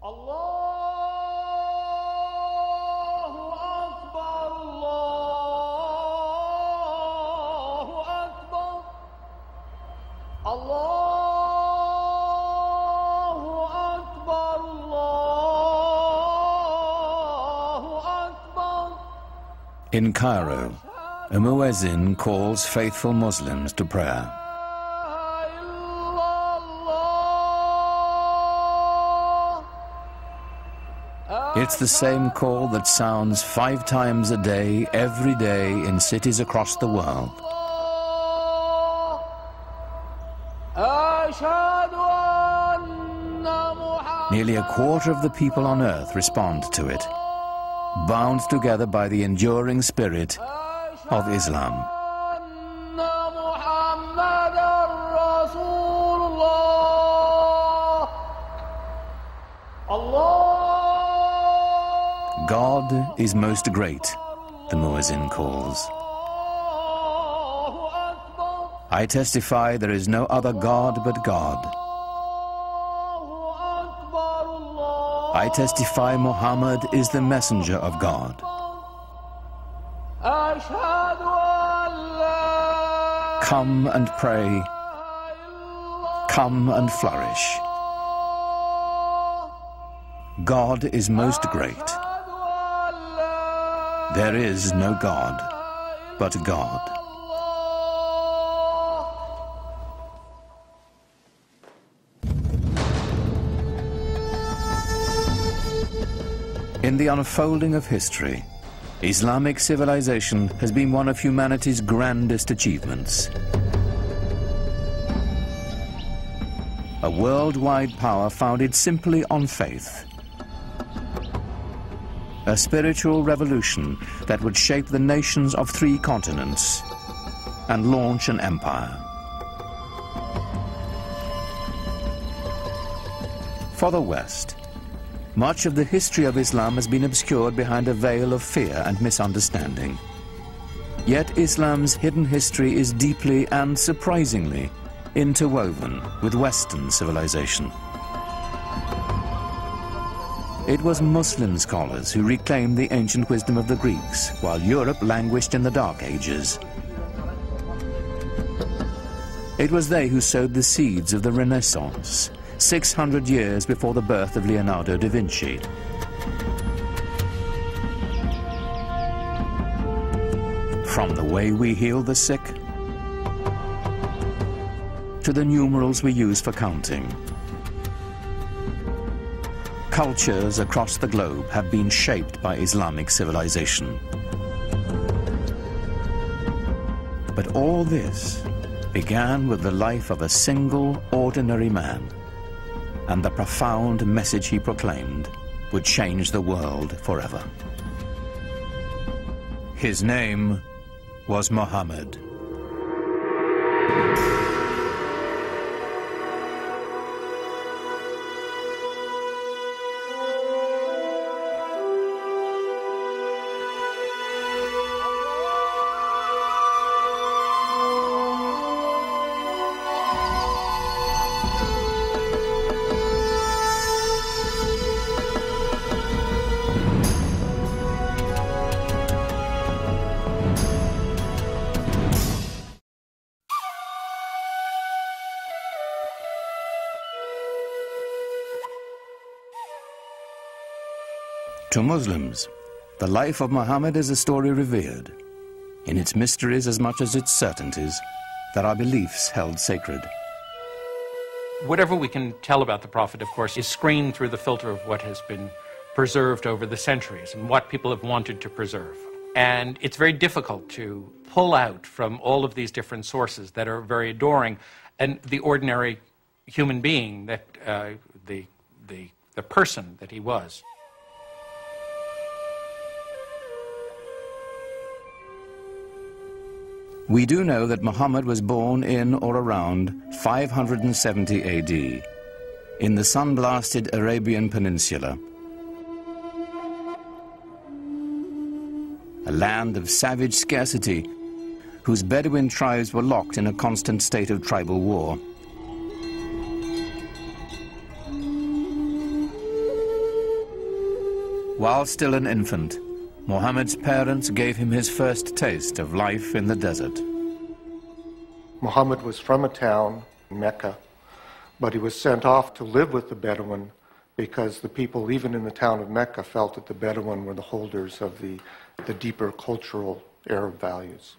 In Cairo, a muezzin calls faithful Muslims to prayer. It's the same call that sounds 5 times a day, every day, in cities across the world. Nearly a quarter of the people on earth respond to it, bound together by the enduring spirit of Islam. God is most great, the muezzin calls. I testify there is no other God but God. I testify Muhammad is the messenger of God. Come and pray. Come and flourish. God is most great. There is no God but God. In the unfolding of history, Islamic civilization has been one of humanity's grandest achievements. A worldwide power founded simply on faith. A spiritual revolution that would shape the nations of 3 continents and launch an empire. For the West, much of the history of Islam has been obscured behind a veil of fear and misunderstanding. Yet Islam's hidden history is deeply and surprisingly interwoven with Western civilization. It was Muslim scholars who reclaimed the ancient wisdom of the Greeks, while Europe languished in the Dark Ages. It was they who sowed the seeds of the Renaissance, 600 years before the birth of Leonardo da Vinci. From the way we heal the sick to the numerals we use for counting, cultures across the globe have been shaped by Islamic civilization. But all this began with the life of a single, ordinary man, and the profound message he proclaimed would change the world forever. His name was Muhammad. To Muslims, the life of Muhammad is a story revered, in its mysteries as much as its certainties, that our beliefs held sacred. Whatever we can tell about the Prophet, of course, is screened through the filter of what has been preserved over the centuries and what people have wanted to preserve. And it's very difficult to pull out from all of these different sources that are very adoring and the ordinary human being that the person that he was. We do know that Muhammad was born in or around 570 AD in the sun-blasted Arabian Peninsula, a land of savage scarcity whose Bedouin tribes were locked in a constant state of tribal war. While still an infant, Muhammad's parents gave him his first taste of life in the desert. Muhammad was from a town in Mecca, but he was sent off to live with the Bedouin because the people, even in the town of Mecca, felt that the Bedouin were the holders of the deeper cultural Arab values.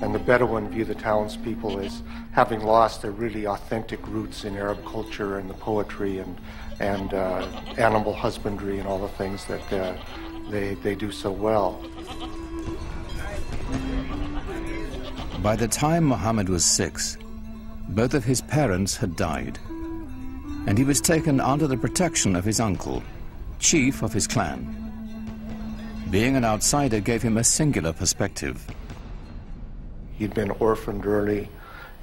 And the Bedouin view the townspeople as having lost their really authentic roots in Arab culture and the poetry and animal husbandry and all the things that they do so well. By the time Muhammad was 6, both of his parents had died, and he was taken under the protection of his uncle, chief of his clan. Being an outsider gave him a singular perspective. He'd been orphaned early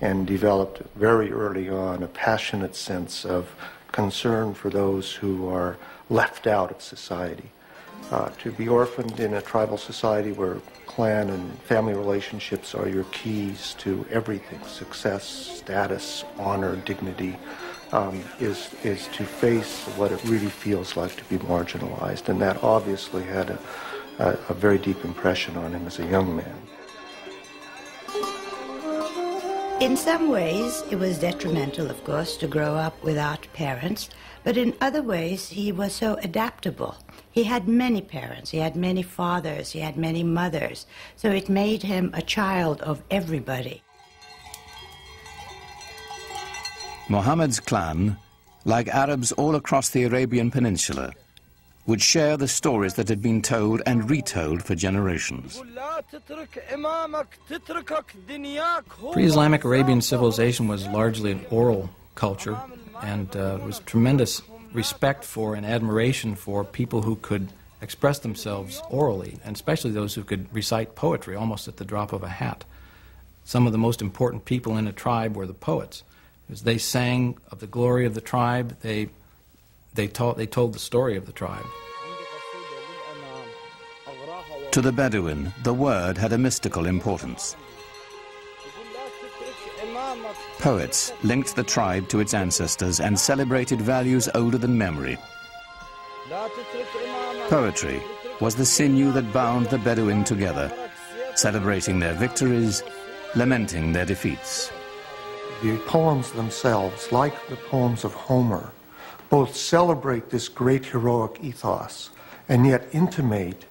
and developed very early on a passionate sense of concern for those who are left out of society. To be orphaned in a tribal society where clan and family relationships are your keys to everything, success, status, honor, dignity, is to face what it really feels like to be marginalized. And that obviously had a very deep impression on him as a young man. In some ways, it was detrimental, of course, to grow up without parents, but in other ways, he was so adaptable. He had many parents, he had many fathers, he had many mothers, so it made him a child of everybody. Muhammad's clan, like Arabs all across the Arabian Peninsula, would share the stories that had been told and retold for generations. Pre-Islamic Arabian civilization was largely an oral culture, and was tremendous respect for and admiration for people who could express themselves orally, and especially those who could recite poetry almost at the drop of a hat. Some of the most important people in a tribe were the poets. As they sang of the glory of the tribe, they told the story of the tribe. To the Bedouin, the word had a mystical importance. Poets linked the tribe to its ancestors and celebrated values older than memory. Poetry was the sinew that bound the Bedouin together, celebrating their victories, lamenting their defeats. The poems themselves, like the poems of Homer, both celebrate this great heroic ethos and yet intimate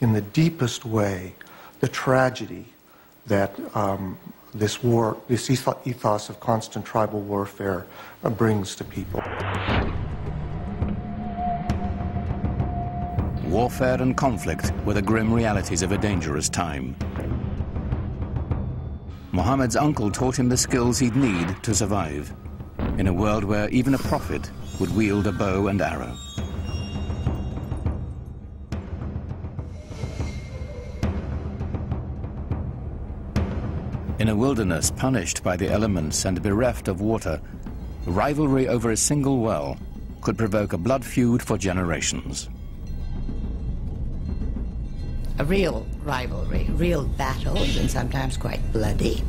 in the deepest way the tragedy that this ethos of constant tribal warfare brings to people. Warfare and conflict were the grim realities of a dangerous time. Muhammad's uncle taught him the skills he'd need to survive in a world where even a prophet would wield a bow and arrow. In a wilderness punished by the elements and bereft of water, rivalry over a single well could provoke a blood feud for generations. A real rivalry, real battles, and sometimes quite bloody.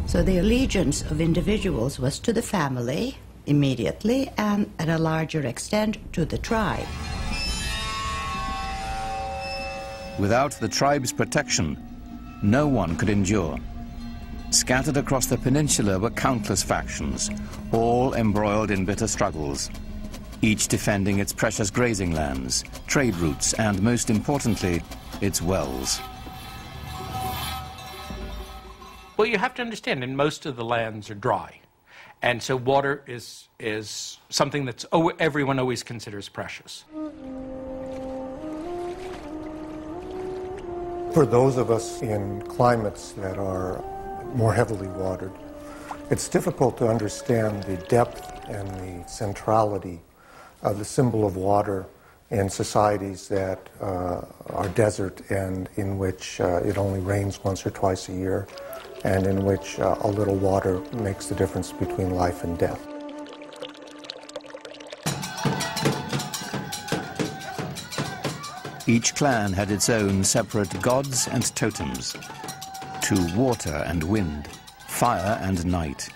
So the allegiance of individuals was to the family, immediately, and at a larger extent to the tribe. Without the tribe's protection, no one could endure. Scattered across the peninsula were countless factions, all embroiled in bitter struggles, each defending its precious grazing lands, trade routes, and most importantly, its wells. Well, you have to understand, and most of the lands are dry. And so water is something that everyone always considers precious. For those of us in climates that are more heavily watered, it's difficult to understand the depth and the centrality of the symbol of water in societies that are desert and in which it only rains once or twice a year, and in which a little water makes the difference between life and death. Each clan had its own separate gods and totems, to water and wind, fire and night.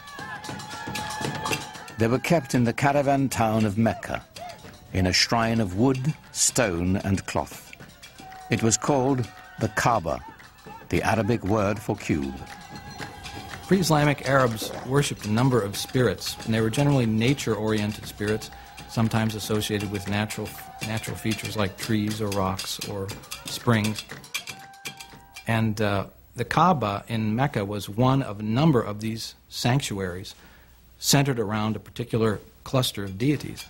They were kept in the caravan town of Mecca, in a shrine of wood, stone, and cloth. It was called the Kaaba, the Arabic word for cube. Pre-Islamic Arabs worshipped a number of spirits, and they were generally nature-oriented spirits, sometimes associated with natural features like trees or rocks or springs. And the Kaaba in Mecca was one of a number of these sanctuaries centered around a particular cluster of deities.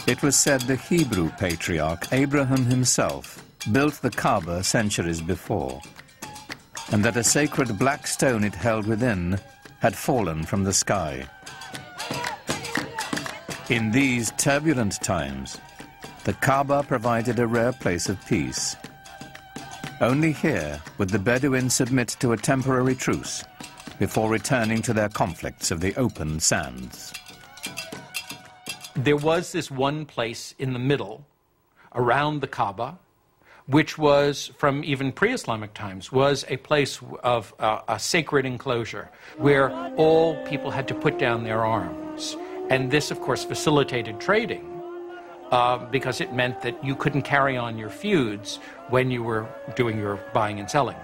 It was said the Hebrew patriarch Abraham himself built the Kaaba centuries before, and that a sacred black stone it held within had fallen from the sky. In these turbulent times, the Kaaba provided a rare place of peace. Only here would the Bedouins submit to a temporary truce before returning to their conflicts of the open sands. There was this one place in the middle, around the Kaaba, which was, from even pre-Islamic times, was a place of a sacred enclosure where all people had to put down their arms. And this, of course, facilitated trading because it meant that you couldn't carry on your feuds when you were doing your buying and selling.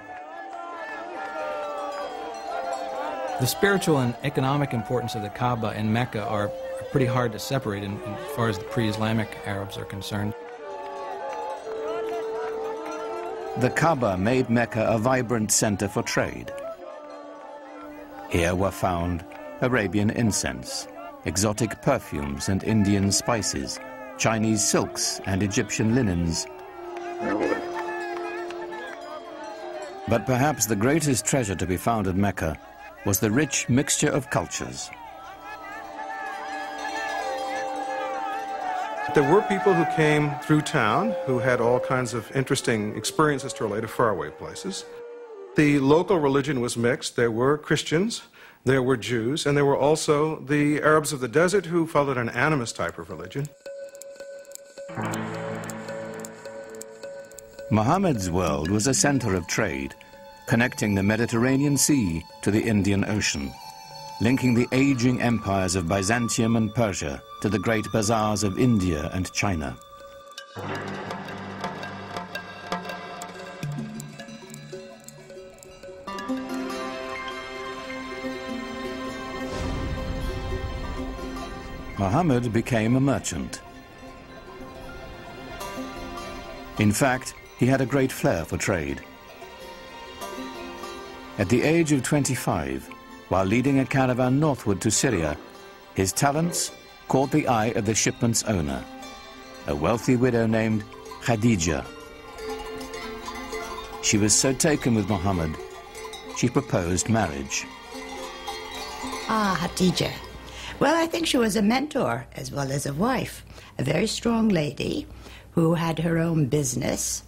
The spiritual and economic importance of the Kaaba in Mecca are pretty hard to separate as far as the pre-Islamic Arabs are concerned. The Kaaba made Mecca a vibrant center for trade. Here were found Arabian incense, exotic perfumes and Indian spices, Chinese silks and Egyptian linens. But perhaps the greatest treasure to be found at Mecca was the rich mixture of cultures. There were people who came through town who had all kinds of interesting experiences to relate to faraway places. The local religion was mixed. There were Christians, there were Jews, and there were also the Arabs of the desert who followed an animist type of religion. Muhammad's world was a center of trade, connecting the Mediterranean Sea to the Indian Ocean, linking the aging empires of Byzantium and Persia to the great bazaars of India and China. Muhammad became a merchant. In fact, he had a great flair for trade. At the age of 25, while leading a caravan northward to Syria, his talents caught the eye of the shipment's owner, a wealthy widow named Khadija. She was so taken with Muhammad, she proposed marriage. Ah, Khadija. Well, I think she was a mentor as well as a wife, a very strong lady who had her own business,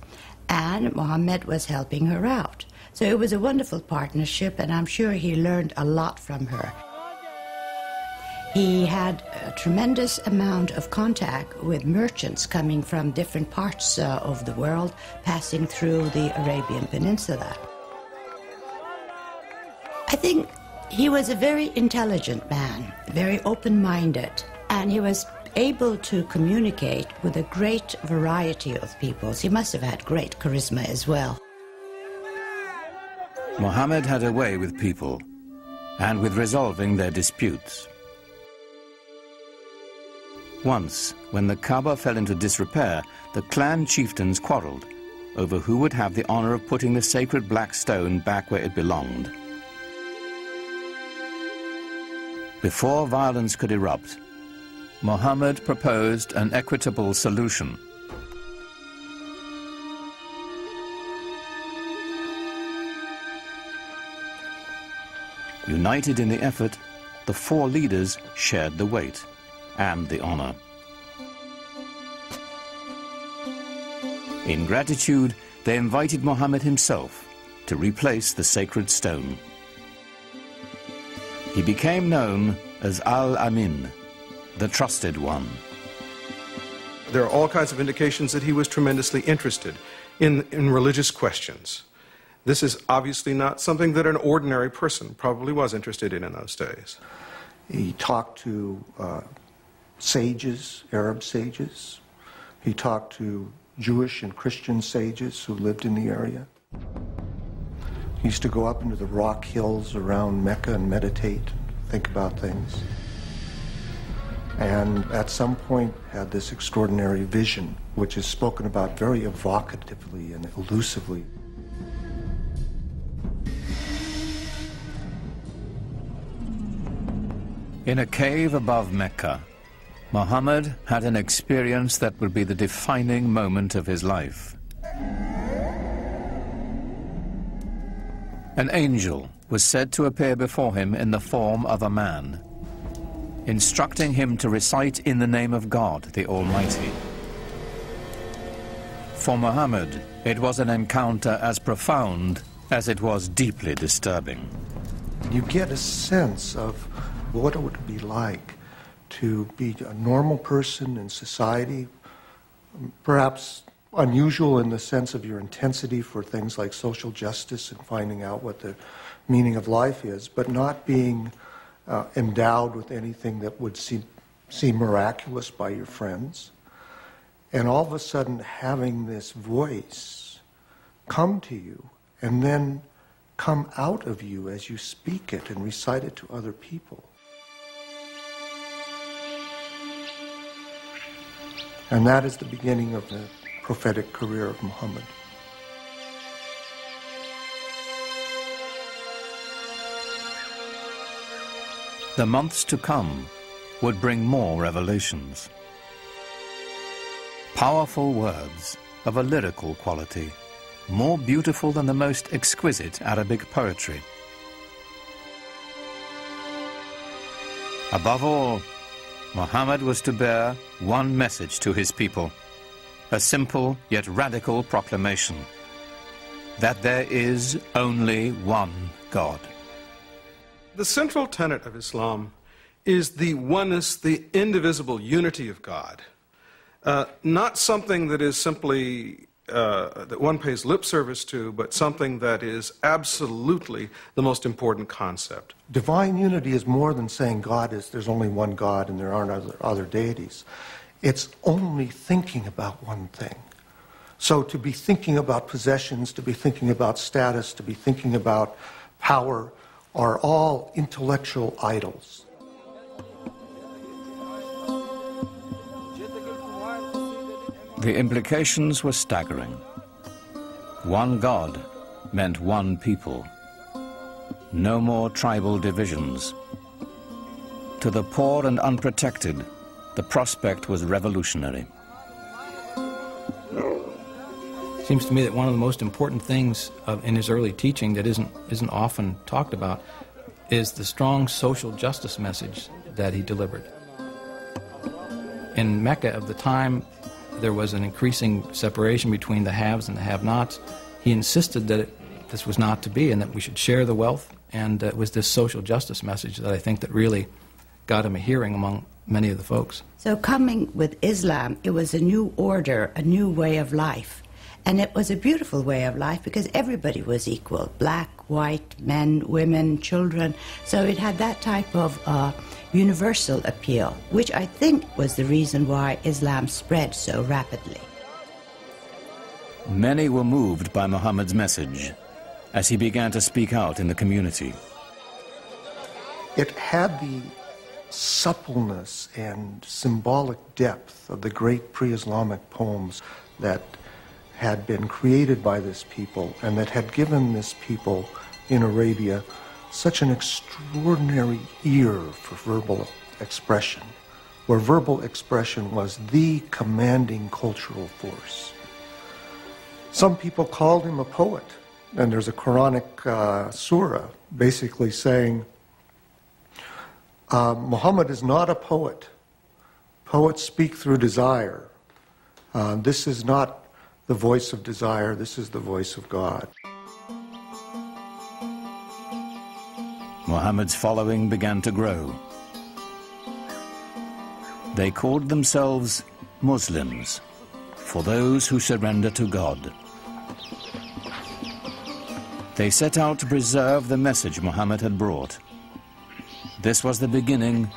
and Muhammad was helping her out. So it was a wonderful partnership, and I'm sure he learned a lot from her. He had a tremendous amount of contact with merchants coming from different parts of the world, passing through the Arabian Peninsula. I think he was a very intelligent man, very open-minded, and he was able to communicate with a great variety of people. He must have had great charisma as well. Muhammad had a way with people and with resolving their disputes. Once, when the Kaaba fell into disrepair, the clan chieftains quarreled over who would have the honor of putting the sacred black stone back where it belonged. Before violence could erupt, Muhammad proposed an equitable solution. United in the effort, the four leaders shared the weight and the honor. In gratitude, they invited Muhammad himself to replace the sacred stone. He became known as Al-Amin, the trusted one. There are all kinds of indications that he was tremendously interested in religious questions. This is obviously not something that an ordinary person probably was interested in those days. He talked to sages, Arab sages. He talked to Jewish and Christian sages who lived in the area. He used to go up into the rock hills around Mecca and meditate, think about things. And at some point had this extraordinary vision, which is spoken about very evocatively and elusively. In a cave above Mecca, Muhammad had an experience that would be the defining moment of his life. An angel was said to appear before him in the form of a man, instructing him to recite in the name of God, the Almighty. For Muhammad, it was an encounter as profound as it was deeply disturbing. You get a sense of what it would be like to be a normal person in society, perhaps unusual in the sense of your intensity for things like social justice and finding out what the meaning of life is, but not being endowed with anything that would seem miraculous by your friends. And all of a sudden having this voice come to you and then come out of you as you speak it and recite it to other people. And that is the beginning of the prophetic career of Muhammad. The months to come would bring more revelations. Powerful words of a lyrical quality, more beautiful than the most exquisite Arabic poetry. Above all, Muhammad was to bear one message to his people, a simple yet radical proclamation, that there is only one God. The central tenet of Islam is the oneness, the indivisible unity of God. Not something that is simply that one pays lip service to, but something that is absolutely the most important concept. Divine unity is more than saying there's only one God and there aren't other deities. It's only thinking about one thing. So to be thinking about possessions, to be thinking about status, to be thinking about power are all intellectual idols. The implications were staggering. One God meant one people. No more tribal divisions. To the poor and unprotected, the prospect was revolutionary. It seems to me that one of the most important things in his early teaching that isn't often talked about is the strong social justice message that he delivered. In Mecca of the time, there was an increasing separation between the haves and the have-nots. He insisted that this was not to be and that we should share the wealth, and it was this social justice message that I think that really got him a hearing among many of the folks. So coming with Islam, it was a new order, a new way of life. And it was a beautiful way of life because everybody was equal, black, white, men, women, children. So it had that type of universal appeal, which I think was the reason why Islam spread so rapidly. Many were moved by Muhammad's message as he began to speak out in the community. It had the suppleness and symbolic depth of the great pre-Islamic poems that had been created by this people and that had given this people in Arabia such an extraordinary ear for verbal expression, where verbal expression was the commanding cultural force. Some people called him a poet, and there's a Quranic surah basically saying, Muhammad is not a poet. Poets speak through desire. This is not the voice of desire, this is the voice of God. Muhammad's following began to grow. They called themselves Muslims, for those who surrender to God. They set out to preserve the message Muhammad had brought. This was the beginning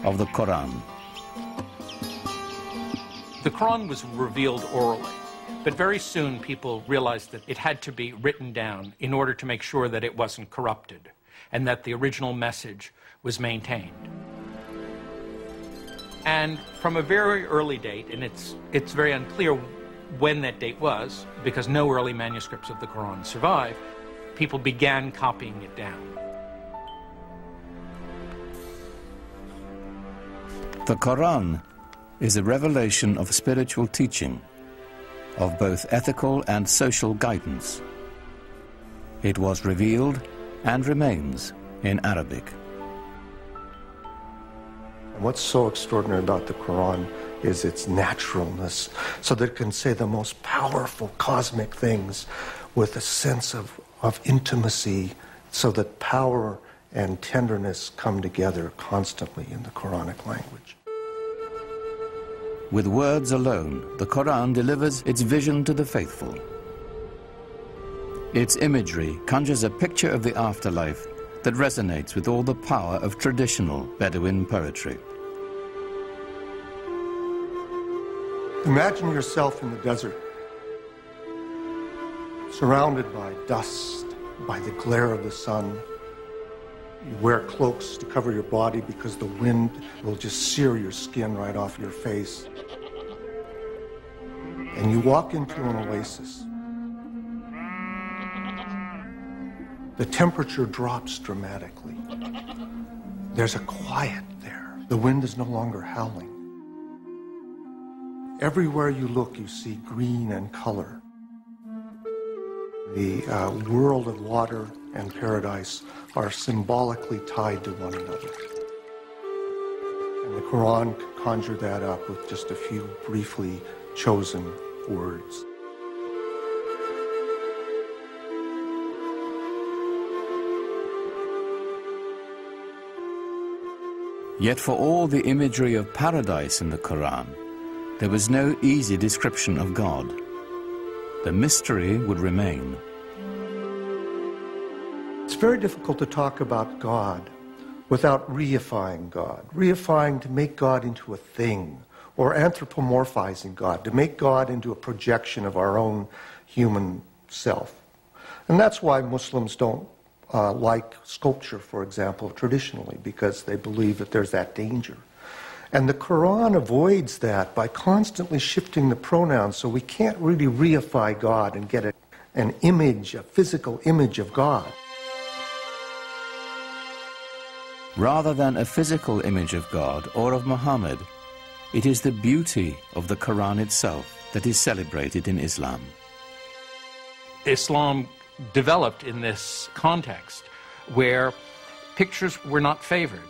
of the Quran. The Quran was revealed orally, but very soon people realized that it had to be written down in order to make sure that it wasn't corrupted and that the original message was maintained. And from a very early date, and it's very unclear when that date was, because no early manuscripts of the Quran survive, people began copying it down. The Quran is a revelation of spiritual teaching, of both ethical and social guidance. It was revealed and remains in Arabic. What's so extraordinary about the Quran is its naturalness, so that it can say the most powerful cosmic things with a sense of intimacy, so that power and tenderness come together constantly in the Quranic language. With words alone, the Quran delivers its vision to the faithful. Its imagery conjures a picture of the afterlife that resonates with all the power of traditional Bedouin poetry. Imagine yourself in the desert, surrounded by dust, by the glare of the sun. You wear cloaks to cover your body because the wind will just sear your skin right off your face. And you walk into an oasis. The temperature drops dramatically. There's a quiet there. The wind is no longer howling. Everywhere you look, you see green and color. The world of water and paradise are symbolically tied to one another. And the Quran can conjure that up with just a few briefly chosen words. Yet for all the imagery of paradise in the Quran, there was no easy description of God. The mystery would remain. It's very difficult to talk about God without reifying God. Reifying to make God into a thing, or anthropomorphizing God, to make God into a projection of our own human self. And that's why Muslims don't like sculpture, for example, traditionally, because they believe that there's that danger. And the Quran avoids that by constantly shifting the pronouns, so we can't really reify God and get an image, a physical image of God. Rather than a physical image of God or of Muhammad, it is the beauty of the Quran itself that is celebrated in Islam. Islam developed in this context where pictures were not favored.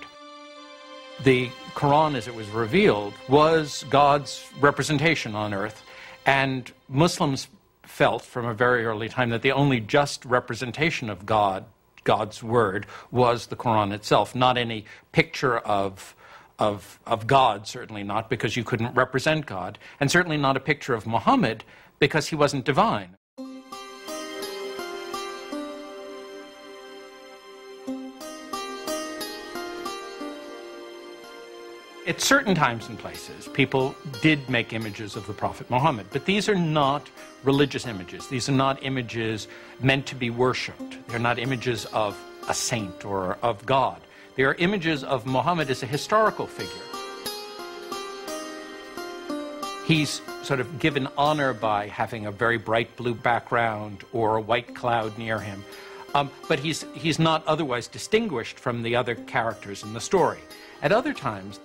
The Quran, as it was revealed, was God's representation on earth, and Muslims felt from a very early time that the only just representation of God's word, was the Quran itself, not any picture of God, certainly not, because you couldn't represent God, and certainly not a picture of Muhammad, because he wasn't divine. At certain times and places, people did make images of the Prophet Muhammad, but these are not religious images. These are not images meant to be worshipped. They're not images of a saint or of God. They are images of Muhammad as a historical figure. He's sort of given honor by having a very bright blue background or a white cloud near him, but he's not otherwise distinguished from the other characters in the story. At other times,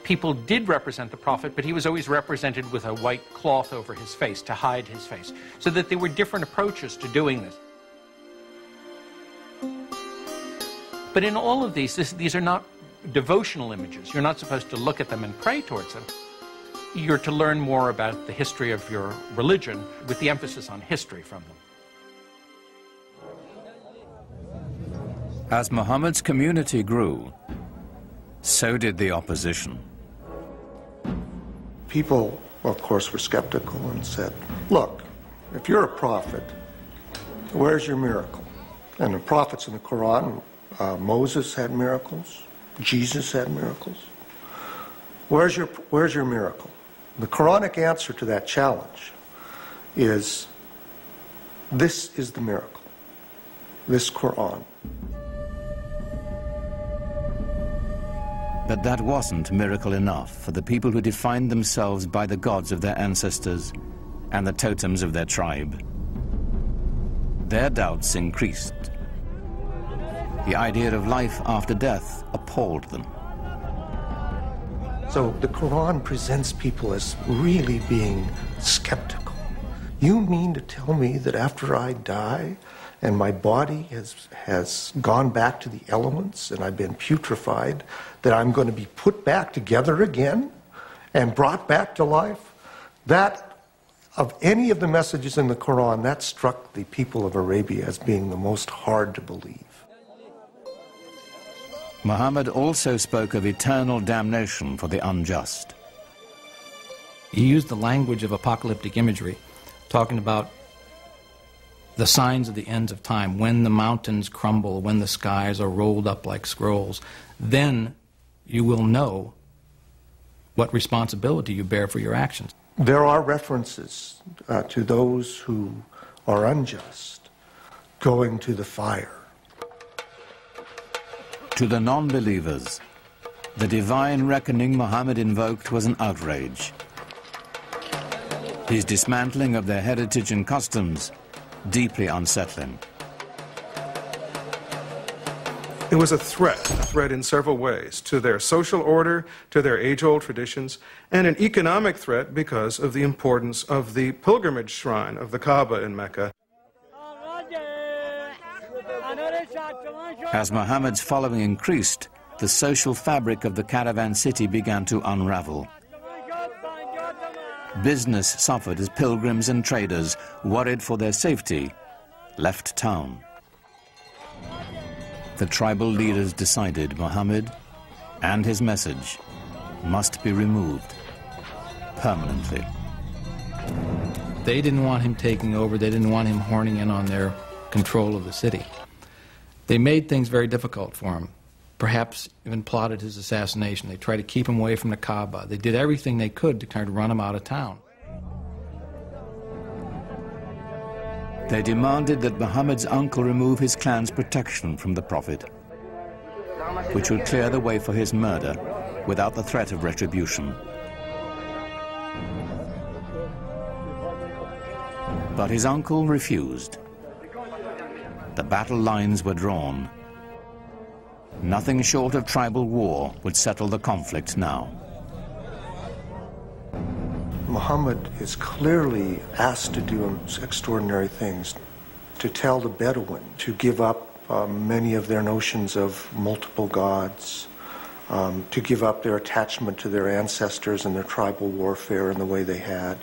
people did represent the Prophet, but he was always represented with a white cloth over his face to hide his face, so that there were different approaches to doing this. But in all of these are not devotional images. You're not supposed to look at them and pray towards them. You're to learn more about the history of your religion, with the emphasis on history from them. As Muhammad's community grew, so did the opposition. People, of course, were skeptical and said, look, if you're a prophet, where's your miracle? And the prophets in the Quran, Moses had miracles, Jesus had miracles. Where's your miracle? The Quranic answer to that challenge is, this is the miracle, this Quran. But that wasn't miracle enough for the people who defined themselves by the gods of their ancestors and the totems of their tribe. Their doubts increased. The idea of life after death appalled them. So the Quran presents people as really being skeptical. You mean to tell me that after I die and my body has gone back to the elements and I've been putrefied, that I'm going to be put back together again and brought back to life? That, of any of the messages in the Quran, that struck the people of Arabia as being the most hard to believe. Muhammad also spoke of eternal damnation for the unjust. He used the language of apocalyptic imagery, talking about the signs of the ends of time, when the mountains crumble, when the skies are rolled up like scrolls. Then you will know what responsibility you bear for your actions. There are references to those who are unjust going to the fire. To the non-believers, the divine reckoning Muhammad invoked was an outrage. His dismantling of their heritage and customs, deeply unsettling. It was a threat in several ways, to their social order, to their age-old traditions, and an economic threat because of the importance of the pilgrimage shrine of the Kaaba in Mecca. As Muhammad's following increased, the social fabric of the caravan city began to unravel. Business suffered as pilgrims and traders, worried for their safety, left town. The tribal leaders decided Muhammad and his message must be removed permanently. They didn't want him taking over. They didn't want him horning in on their control of the city. They made things very difficult for him, perhaps even plotted his assassination. They tried to keep him away from the Kaaba. They did everything they could to try to run him out of town. They demanded that Muhammad's uncle remove his clan's protection from the Prophet, which would clear the way for his murder without the threat of retribution. But his uncle refused. The battle lines were drawn. Nothing short of tribal war would settle the conflict now. Muhammad is clearly asked to do extraordinary things, to tell the Bedouin to give up many of their notions of multiple gods, to give up their attachment to their ancestors and their tribal warfare in the way they had,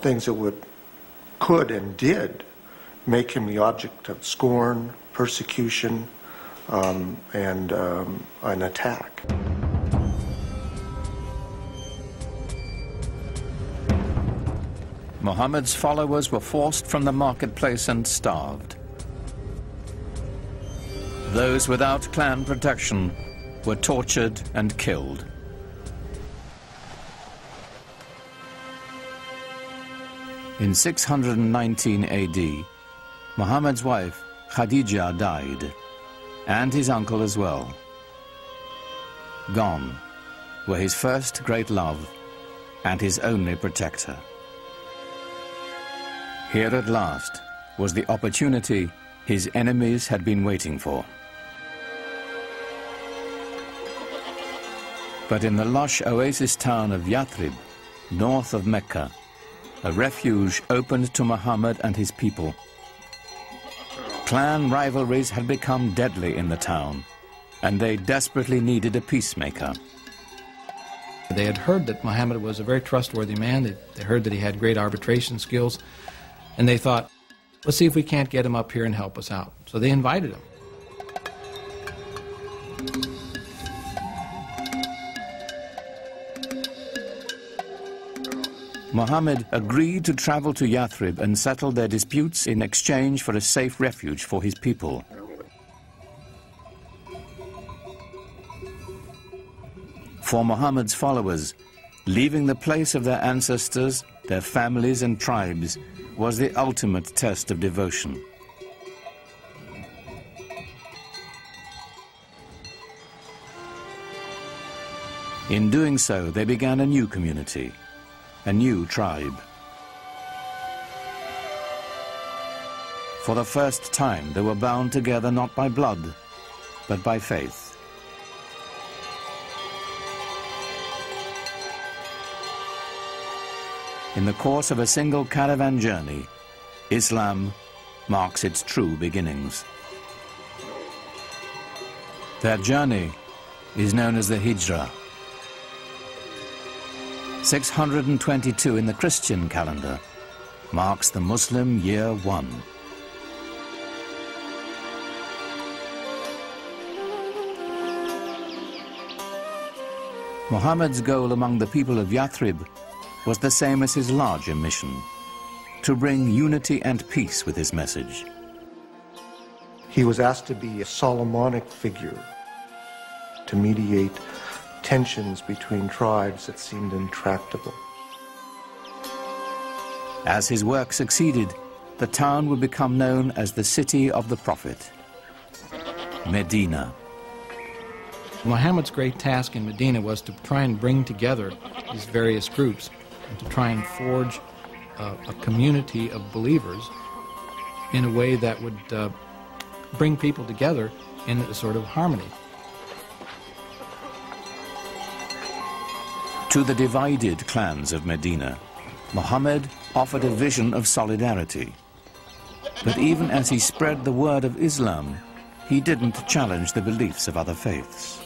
things that could and did make him the object of scorn, persecution, and an attack. Muhammad's followers were forced from the marketplace and starved. Those without clan protection were tortured and killed. In 619 AD, Muhammad's wife, Khadija, died, and his uncle as well. Gone were his first great love and his only protector. Here at last was the opportunity his enemies had been waiting for. But in the lush oasis town of Yathrib, north of Mecca, a refuge opened to Muhammad and his people. Clan rivalries had become deadly in the town, and they desperately needed a peacemaker. They had heard that Muhammad was a very trustworthy man. They heard that he had great arbitration skills, and they thought, let's see if we can't get him up here and help us out. So they invited him. Muhammad agreed to travel to Yathrib and settle their disputes in exchange for a safe refuge for his people. For Muhammad's followers, Leaving the place of their ancestors, their families and tribes, was the ultimate test of devotion. In doing so, they began a new community, a new tribe. For the first time, they were bound together not by blood, but by faith. In the course of a single caravan journey, Islam marks its true beginnings. Their journey is known as the Hijrah. 622 in the Christian calendar marks the Muslim year 1. Muhammad's goal among the people of Yathrib was the same as his larger mission, to bring unity and peace with his message. He was asked to be a Solomonic figure, to mediate tensions between tribes that seemed intractable. As his work succeeded, the town would become known as the City of the Prophet, Medina. Muhammad's great task in Medina was to try and bring together these various groups and to try and forge a community of believers in a way that would bring people together in a sort of harmony. To the divided clans of Medina, Muhammad offered a vision of solidarity. But even as he spread the word of Islam, he didn't challenge the beliefs of other faiths.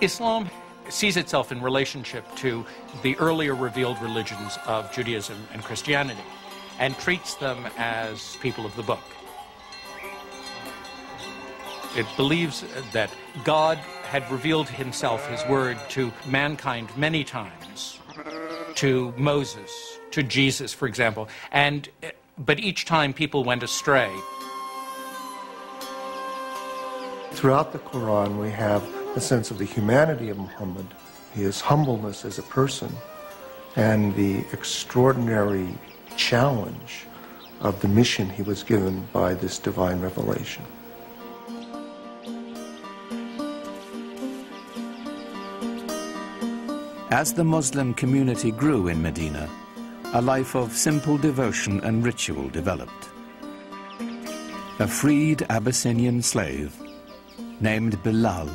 Islam sees itself in relationship to the earlier revealed religions of Judaism and Christianity and treats them as people of the book. It believes that God had revealed himself, his word, to mankind many times, to Moses, to Jesus, for example, but each time people went astray. Throughout the Quran, we have a sense of the humanity of Muhammad, his humbleness as a person, and the extraordinary challenge of the mission he was given by this divine revelation. As the Muslim community grew in Medina, a life of simple devotion and ritual developed. A freed Abyssinian slave named Bilal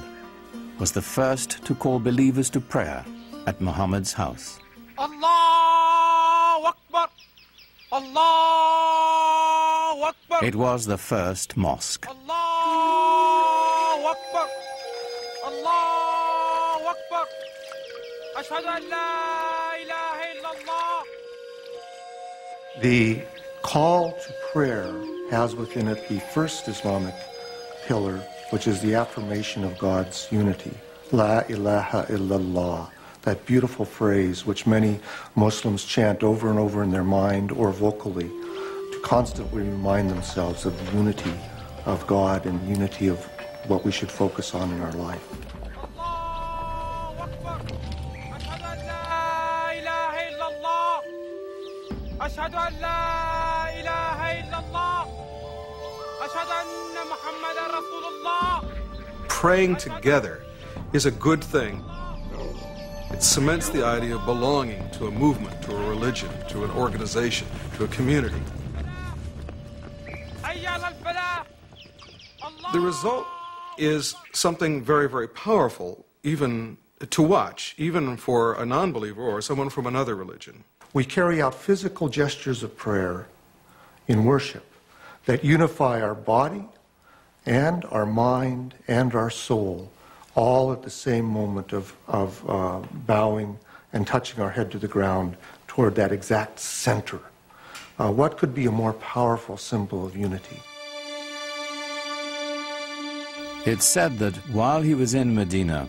was the first to call believers to prayer at Muhammad's house. Allahu Akbar! Allahu Akbar! It was the first mosque. Allahu Akbar! Allahu Akbar! Ashhadu an la ilaha illallah. The call to prayer has within it the first Islamic pillar, which is the affirmation of God's unity. La ilaha illallah, that beautiful phrase which many Muslims chant over and over in their mind or vocally to constantly remind themselves of the unity of God and unity of what we should focus on in our life. أشهد أن لا إله إلا الله أشهد أن محمدا رسول الله. Praying together is a good thing. It cements the idea of belonging to a movement, to a religion, to an organization, to a community. The result is something very, very powerful, even to watch, even for a non-believer or someone from another religion. We carry out physical gestures of prayer in worship that unify our body and our mind and our soul, all at the same moment of bowing and touching our head to the ground toward that exact center. What could be a more powerful symbol of unity? It's said that while he was in Medina,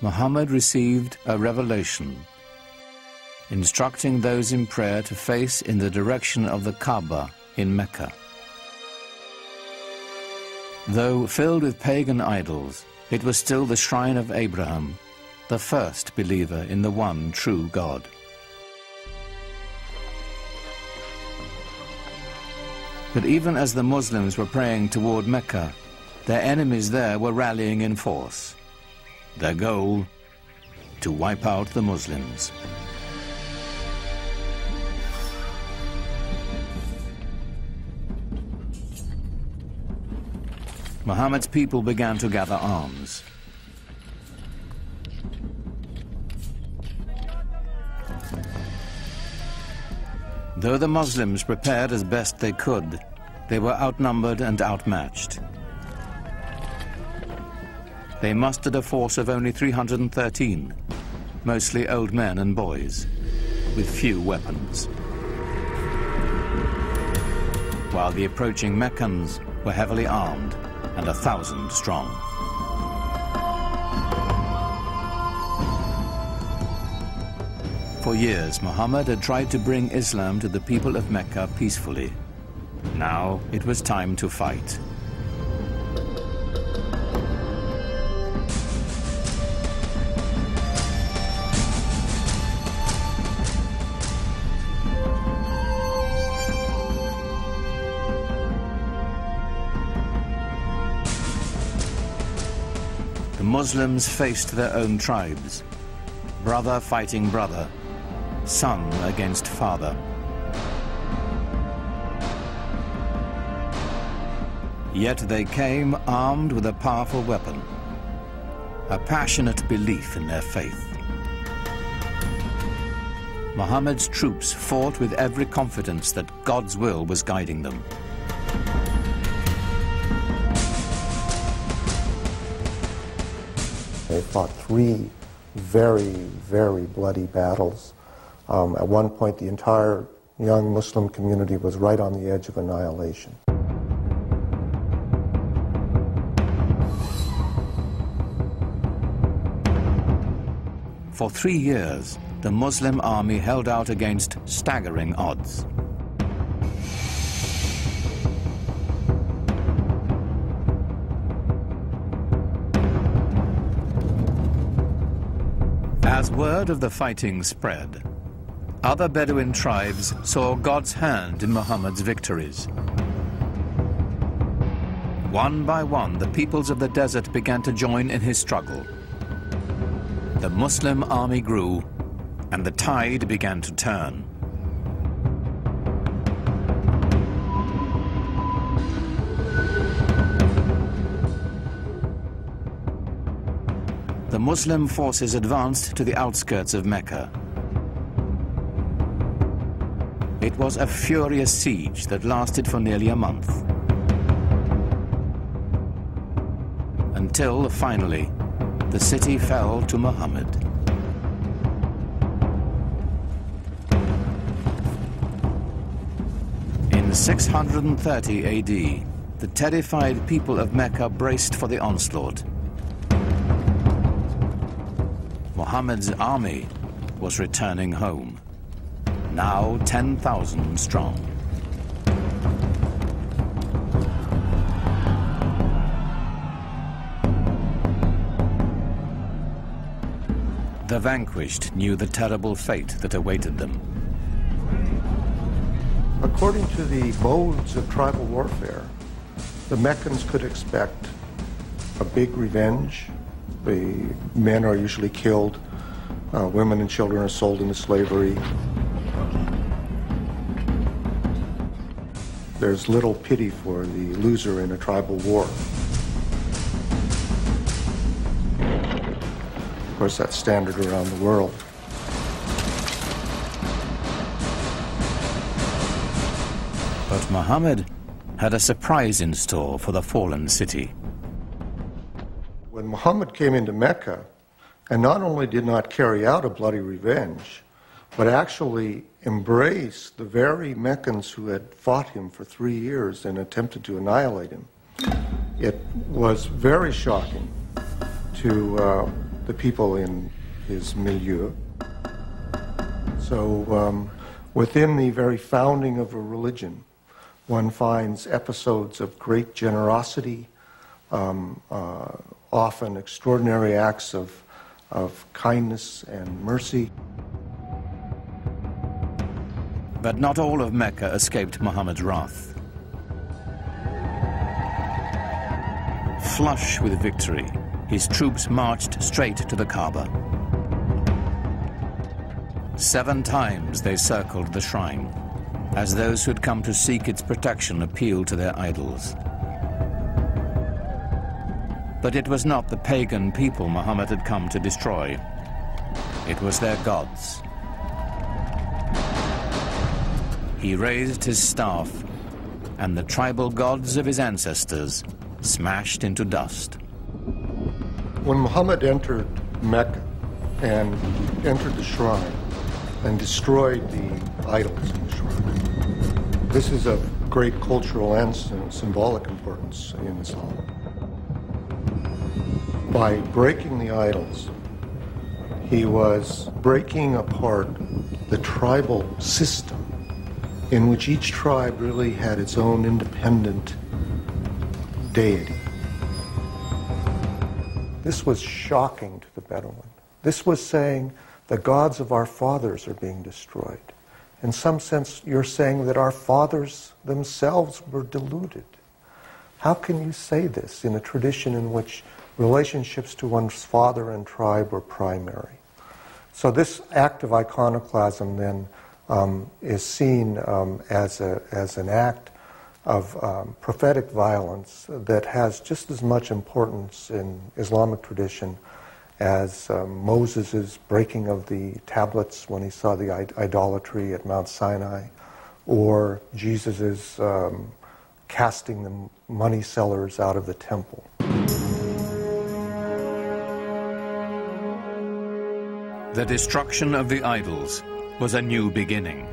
Muhammad received a revelation instructing those in prayer to face in the direction of the Kaaba in Mecca. Though filled with pagan idols, it was still the shrine of Abraham, the first believer in the one true God. But even as the Muslims were praying toward Mecca, their enemies there were rallying in force. Their goal, to wipe out the Muslims. Muhammad's people began to gather arms. Though the Muslims prepared as best they could, they were outnumbered and outmatched. They mustered a force of only 313, mostly old men and boys, with few weapons. While the approaching Meccans were heavily armed and 1,000 strong. For years, Muhammad had tried to bring Islam to the people of Mecca peacefully. Now it was time to fight. The Muslims faced their own tribes, brother fighting brother, son against father. Yet they came armed with a powerful weapon, a passionate belief in their faith. Muhammad's troops fought with every confidence that God's will was guiding them. They fought 3 very, very bloody battles. At one point, the entire young Muslim community was right on the edge of annihilation. For 3 years, the Muslim army held out against staggering odds. As word of the fighting spread, other Bedouin tribes saw God's hand in Muhammad's victories. One by one, the peoples of the desert began to join in his struggle. The Muslim army grew, and the tide began to turn. The Muslim forces advanced to the outskirts of Mecca. It was a furious siege that lasted for nearly a month. Until, finally, the city fell to Muhammad. In 630 AD, the terrified people of Mecca braced for the onslaught. Muhammad's army was returning home, now 10,000 strong. The vanquished knew the terrible fate that awaited them. According to the modes of tribal warfare, the Meccans could expect a big revenge. The men are usually killed, women and children are sold into slavery. There's little pity for the loser in a tribal war. Of course, that's standard around the world. But Muhammad had a surprise in store for the fallen city. When Muhammad came into Mecca, and not only did not carry out a bloody revenge, but actually embraced the very Meccans who had fought him for 3 years and attempted to annihilate him, it was very shocking to the people in his milieu. So within the very founding of a religion, one finds episodes of great generosity, often extraordinary acts of of kindness and mercy. But not all of Mecca escaped Muhammad's wrath. Flush with victory, his troops marched straight to the Kaaba. 7 times they circled the shrine, as those who had come to seek its protection appealed to their idols. But it was not the pagan people Muhammad had come to destroy. It was their gods. He raised his staff, and the tribal gods of his ancestors smashed into dust. When Muhammad entered Mecca and entered the shrine and destroyed the idols in the shrine, this is of great cultural and symbolic importance in Islam. By breaking the idols, he was breaking apart the tribal system in which each tribe really had its own independent deity. This was shocking to the Bedouin. This was saying the gods of our fathers are being destroyed. In some sense, you're saying that our fathers themselves were deluded. How can you say this in a tradition in which relationships to one's father and tribe were primary? So this act of iconoclasm then is seen as an act of prophetic violence that has just as much importance in Islamic tradition as Moses' breaking of the tablets when he saw the idolatry at Mount Sinai, or Jesus' casting the money sellers out of the temple. The destruction of the idols was a new beginning,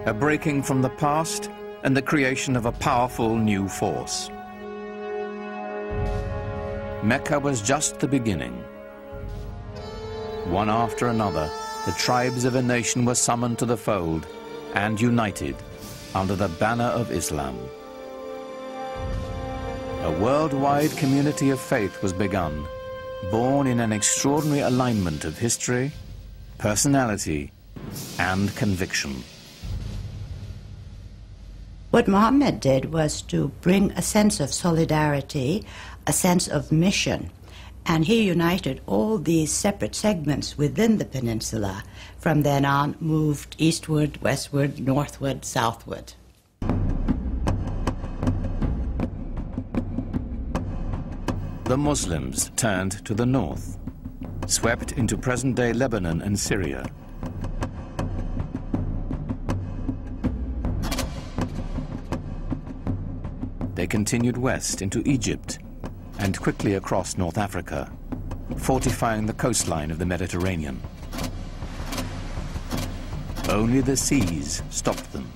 a breaking from the past and the creation of a powerful new force. Mecca was just the beginning. One after another, the tribes of a nation were summoned to the fold and united under the banner of Islam. A worldwide community of faith was begun, born in an extraordinary alignment of history, personality, and conviction. What Muhammad did was to bring a sense of solidarity, a sense of mission, and he united all these separate segments within the peninsula. From then on, moved eastward, westward, northward, southward. The Muslims turned to the north, swept into present-day Lebanon and Syria. They continued west into Egypt and quickly across North Africa, fortifying the coastline of the Mediterranean. Only the seas stopped them.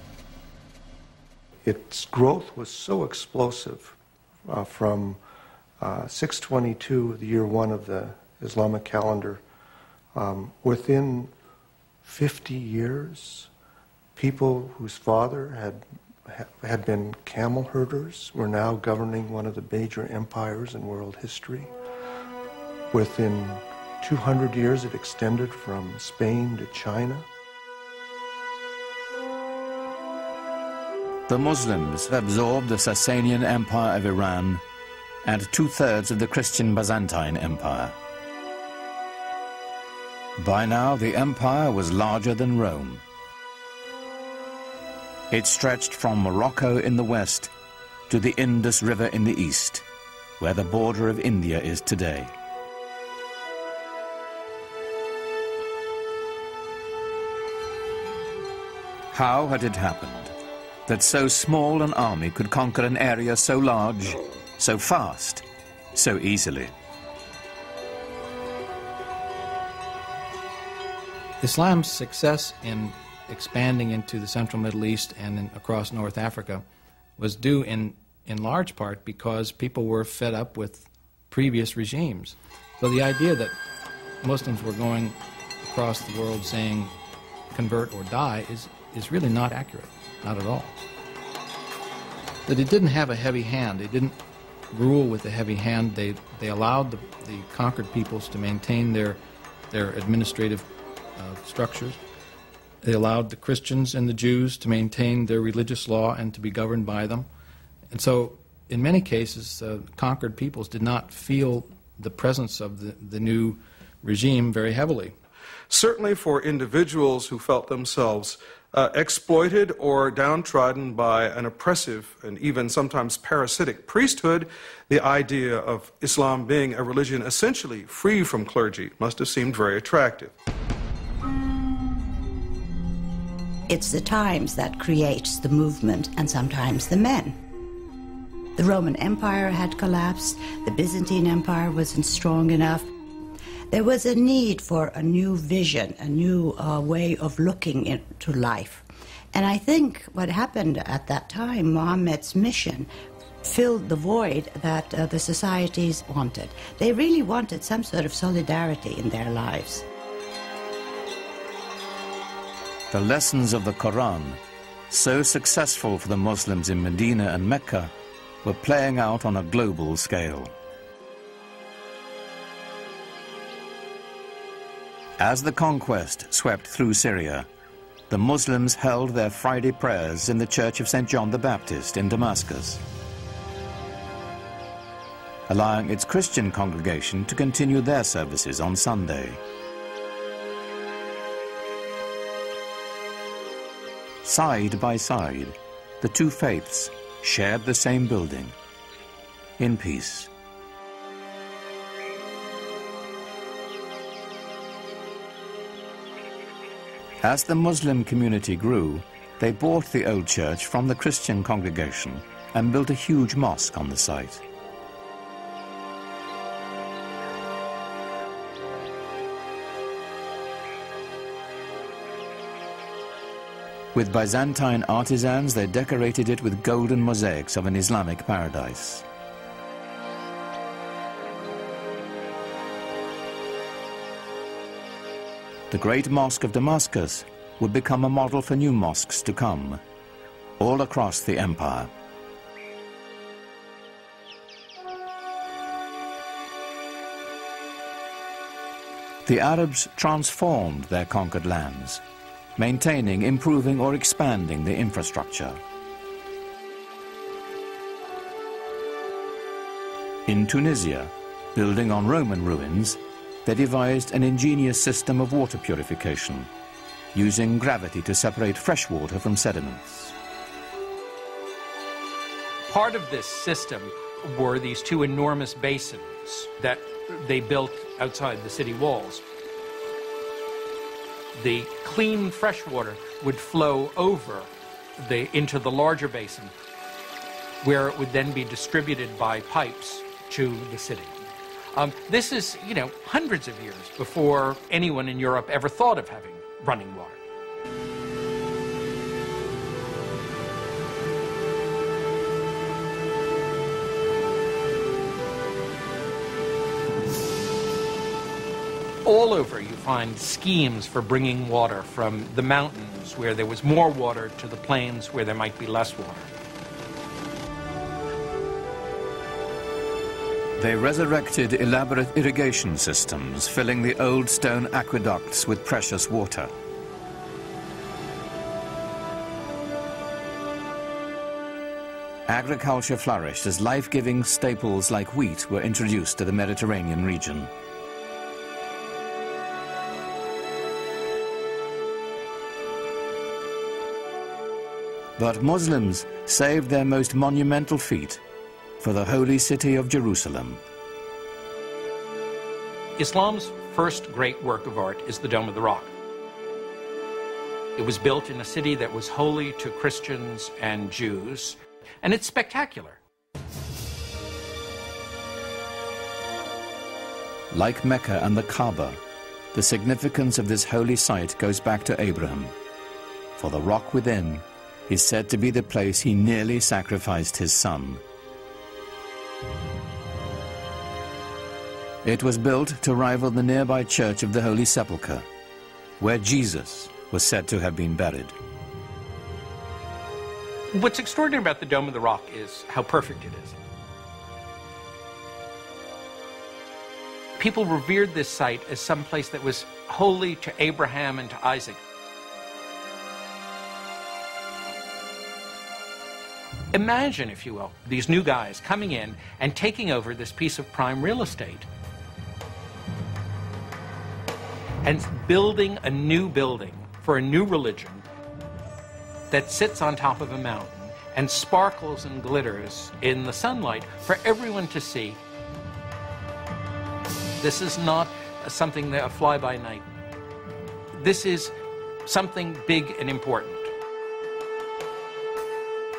Its growth was so explosive from 622, the year 1 of the Islamic calendar. Within 50 years, people whose father had been camel herders were now governing one of the major empires in world history. Within 200 years, it extended from Spain to China. The Muslims absorbed the Sasanian Empire of Iran and 2/3 of the Christian Byzantine Empire. By now, the empire was larger than Rome. It stretched from Morocco in the west to the Indus River in the east, where the border of India is today. How had it happened that so small an army could conquer an area so large, so fast, so easily? Islam's success in expanding into the central Middle East and across North Africa was due in large part because people were fed up with previous regimes. So the idea that Muslims were going across the world saying convert or die is really not accurate, not at all. That it didn't have a heavy hand. It didn't rule with a heavy hand. They allowed the conquered peoples to maintain their administrative structures. They allowed the Christians and the Jews to maintain their religious law and to be governed by them. And so, in many cases, conquered peoples did not feel the presence of the new regime very heavily. Certainly for individuals who felt themselves exploited or downtrodden by an oppressive and even sometimes parasitic priesthood, the idea of Islam being a religion essentially free from clergy must have seemed very attractive. It's the times that creates the movement and sometimes the men. The Roman Empire had collapsed, the Byzantine Empire wasn't strong enough. There was a need for a new vision, a new way of looking into life. And I think what happened at that time, Muhammad's mission, filled the void that the societies wanted. They really wanted some sort of solidarity in their lives. The lessons of the Quran, so successful for the Muslims in Medina and Mecca, were playing out on a global scale. As the conquest swept through Syria, the Muslims held their Friday prayers in the Church of St. John the Baptist in Damascus, allowing its Christian congregation to continue their services on Sunday. Side by side, the two faiths shared the same building, in peace. As the Muslim community grew, they bought the old church from the Christian congregation and built a huge mosque on the site. With Byzantine artisans, they decorated it with golden mosaics of an Islamic paradise. The Great Mosque of Damascus would become a model for new mosques to come, all across the empire. The Arabs transformed their conquered lands, maintaining, improving, or expanding the infrastructure. In Tunisia, building on Roman ruins, they devised an ingenious system of water purification, using gravity to separate fresh water from sediments. Part of this system were these two enormous basins that they built outside the city walls. The clean fresh water would flow over into the larger basin, where it would then be distributed by pipes to the city. This is, hundreds of years before anyone in Europe ever thought of having running water. All over you find schemes for bringing water from the mountains where there was more water to the plains where there might be less water. They resurrected elaborate irrigation systems, filling the old stone aqueducts with precious water. Agriculture flourished as life-giving staples like wheat were introduced to the Mediterranean region. But Muslims saved their most monumental feat for the holy city of Jerusalem. Islam's first great work of art is the Dome of the Rock. It was built in a city that was holy to Christians and Jews, and it's spectacular. Like Mecca and the Kaaba, the significance of this holy site goes back to Abraham, for the rock within is said to be the place he nearly sacrificed his son. It was built to rival the nearby Church of the Holy Sepulchre, where Jesus was said to have been buried. What's extraordinary about the Dome of the Rock is how perfect it is. People revered this site as some place that was holy to Abraham and to Isaac. Imagine, if you will, these new guys coming in and taking over this piece of prime real estate and building a new building for a new religion that sits on top of a mountain and sparkles and glitters in the sunlight for everyone to see. This is not something that a fly-by-night. This is something big and important.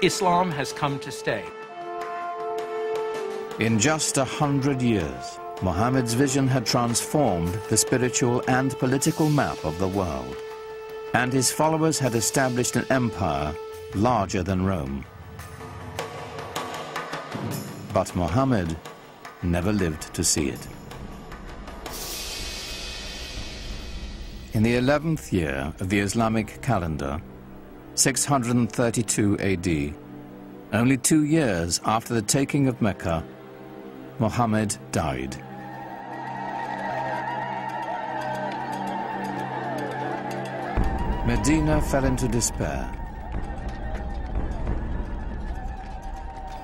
Islam has come to stay. In just 100 years, Muhammad's vision had transformed the spiritual and political map of the world, and his followers had established an empire larger than Rome. But Muhammad never lived to see it. In the 11th year of the Islamic calendar, 632 AD, only 2 years after the taking of Mecca, Muhammad died. Medina fell into despair.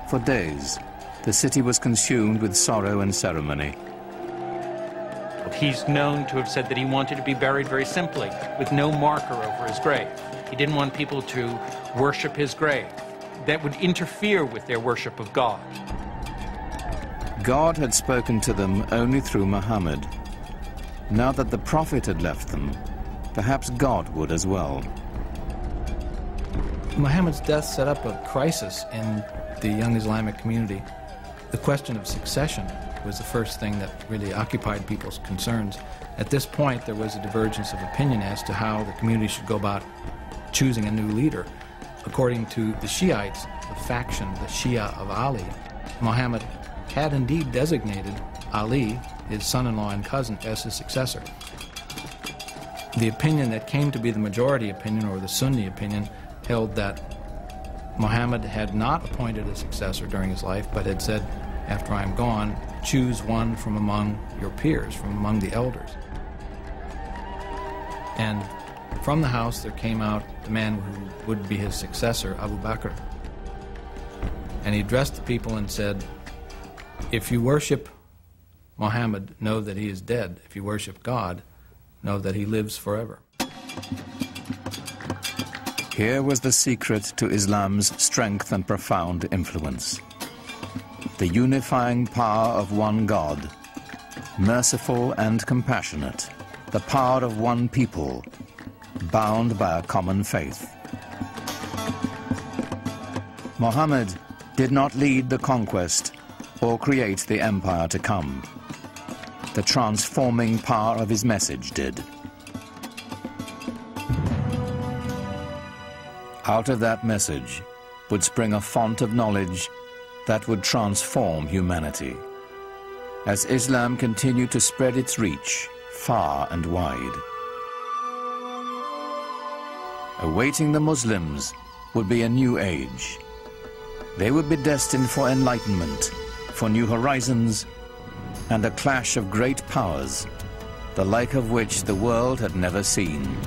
For days, the city was consumed with sorrow and ceremony. He's known to have said that he wanted to be buried very simply, with no marker over his grave. He didn't want people to worship his grave. That would interfere with their worship of God. God had spoken to them only through Muhammad. Now that the Prophet had left them, perhaps God would as well. Muhammad's death set up a crisis in the young Islamic community. The question of succession was the first thing that really occupied people's concerns. At this point, there was a divergence of opinion as to how the community should go about choosing a new leader. According to the Shiites, the faction, the Shia of Ali, Muhammad had indeed designated Ali, his son-in-law and cousin, as his successor. The opinion that came to be the majority opinion, or the Sunni opinion, held that Muhammad had not appointed a successor during his life, but had said, after I am gone, choose one from among your peers, from among the elders. And from the house there came out the man who would be his successor, Abu Bakr. And he addressed the people and said, if you worship Muhammad, know that he is dead. If you worship God, know that he lives forever. Here was the secret to Islam's strength and profound influence. The unifying power of one God, merciful and compassionate, the power of one people, bound by a common faith. Muhammad did not lead the conquest or create the empire to come. The transforming power of his message did. Out of that message would spring a font of knowledge that would transform humanity, as Islam continued to spread its reach far and wide. Awaiting the Muslims would be a new age. They would be destined for enlightenment, for new horizons, and a clash of great powers, the like of which the world had never seen.